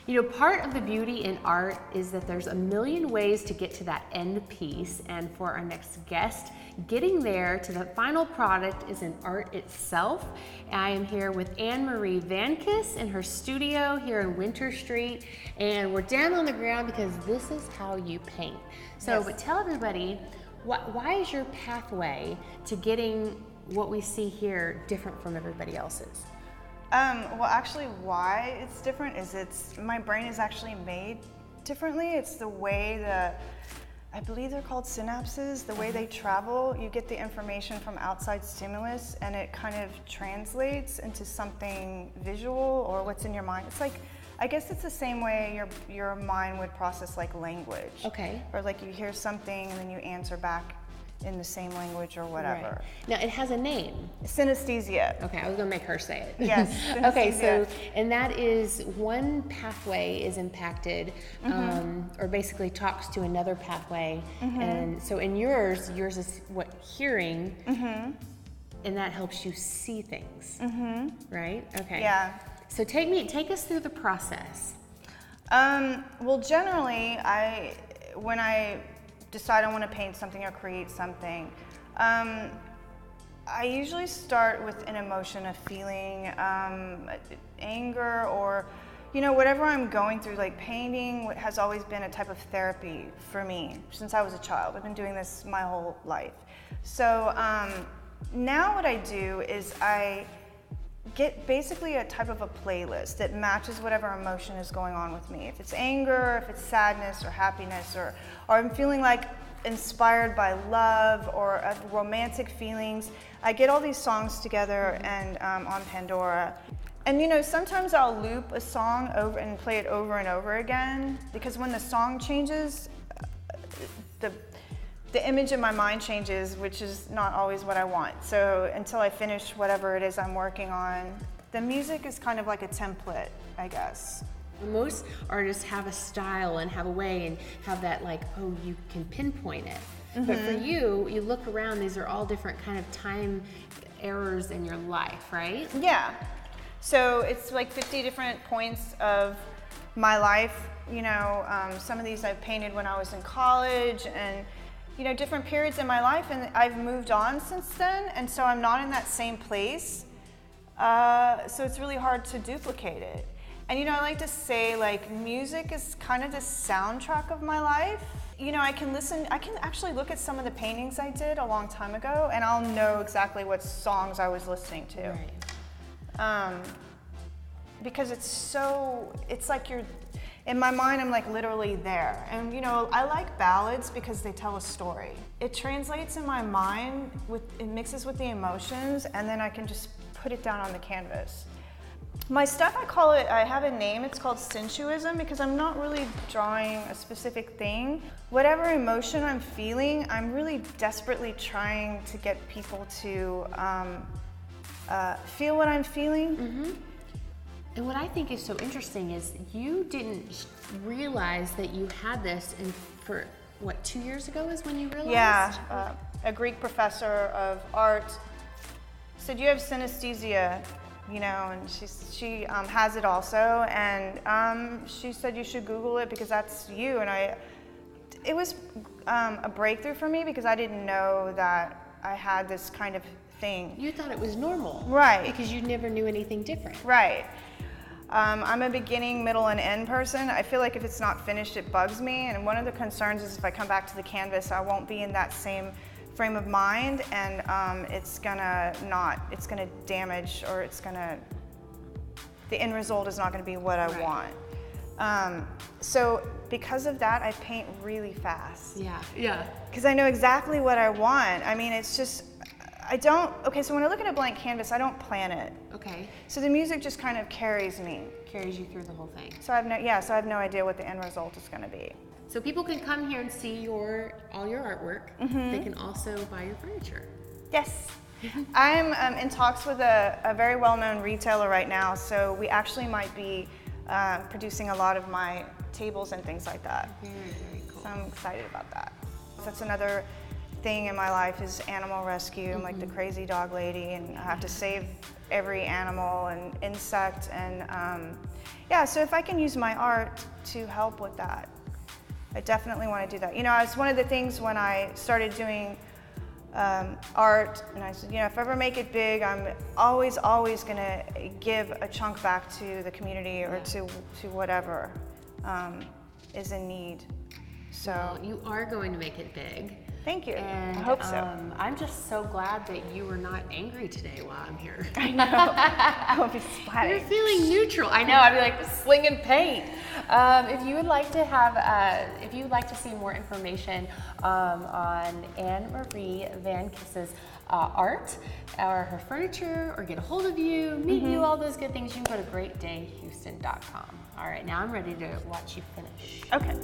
You know, part of the beauty in art is that there's a million ways to get to that end piece, and for our next guest, getting there to the final product is an art itself. I am here with Anne-Marie Vankis in her studio here in Winter Street, and we're down on the ground because this is how you paint. So, But tell everybody, why is your pathway to getting what we see here different from everybody else's? Well, actually, why it's different is my brain is actually made differently. It's the way I believe they're called synapses, the way they travel. You get the information from outside stimulus and it kind of translates into something visual or what's in your mind. It's like, I guess it's the same way your mind would process like language. Okay. Or like you hear something and then you answer back in the same language or whatever. Right. Now it has a name. Synesthesia. Okay, I was gonna make her say it. Yes. Okay, so, and that is one pathway is impacted, or basically talks to another pathway. And so in yours is what, hearing, and that helps you see things, right? Okay. Yeah. So take us through the process. Well, generally, when I decide I want to paint something or create something, I usually start with an emotion, a feeling, anger, or whatever I'm going through. Like painting has always been a type of therapy for me since I was a child. I've been doing this my whole life. So now what I do is I get basically a type of a playlist that matches whatever emotion is going on with me. If it's anger, if it's sadness or happiness, or I'm feeling like inspired by love or romantic feelings, I get all these songs together and on Pandora. And sometimes I'll loop a song over and play it over and over again, because when the song changes, the image in my mind changes, which is not always what I want. So until I finish whatever it is I'm working on, the music is kind of like a template, I guess. Most artists have a style and have a way and have that like, oh, you can pinpoint it. But for you look around, these are all different kind of time errors in your life, right? Yeah. So it's like 50 different points of my life. Some of these I've painted when I was in college, and different periods in my life, and I've moved on since then, and so I'm not in that same place. So it's really hard to duplicate it. And I like to say, like, music is kind of the soundtrack of my life. I can actually look at some of the paintings I did a long time ago, and I'll know exactly what songs I was listening to. Right. Because it's like in my mind, I'm like literally there. And I like ballads because they tell a story. It translates in my mind, it mixes with the emotions, and then I can just put it down on the canvas. My stuff, I have a name, it's called sensuism, because I'm not really drawing a specific thing. Whatever emotion I'm feeling, I'm really desperately trying to get people to feel what I'm feeling. And what I think is so interesting is you didn't realize that you had this for what, 2 years ago is when you realized? Yeah, a Greek professor of art said, you have synesthesia, and she has it also, and she said you should Google it because that's you. And it was a breakthrough for me because I didn't know that I had this kind of thing. You thought it was normal. Right. Because you never knew anything different. Right. I'm a beginning, middle, and end person. I feel like if it's not finished, it bugs me. And one of the concerns is if I come back to the canvas, I won't be in that same frame of mind, and it's gonna damage, or the end result is not gonna be what I want. So because of that, I paint really fast. Yeah. Because I know exactly what I want. I mean, it's just, so when I look at a blank canvas, I don't plan it. Okay. So the music just kind of carries you through the whole thing. So I have no idea what the end result is going to be. So people can come here and see all your artwork. They can also buy your furniture. Yes. I'm in talks with a very well-known retailer right now, so we actually might be producing a lot of my tables and things like that. Very, very cool. So I'm excited about that. That's another thing in my life is animal rescue. I'm like the crazy dog lady, and I have to save every animal and insect, and yeah, so if I can use my art to help with that, I definitely want to do that. You know, it's one of the things when I started doing art, and I said, you know, if I ever make it big, I'm always gonna give a chunk back to the community or to whatever is in need. So well, you are going to make it big. Thank you. And I hope so. I'm just so glad that you were not angry today while I'm here. I know. I'll be splatting. You're feeling neutral. I know. I'd be like slinging paint. If you would like to have, if you would like to see more information on Anne Marie Van Kiss's art or her furniture, or get a hold of you, meet you, all those good things, you can go to greatdayhouston.com. All right, now I'm ready to watch you finish. Okay.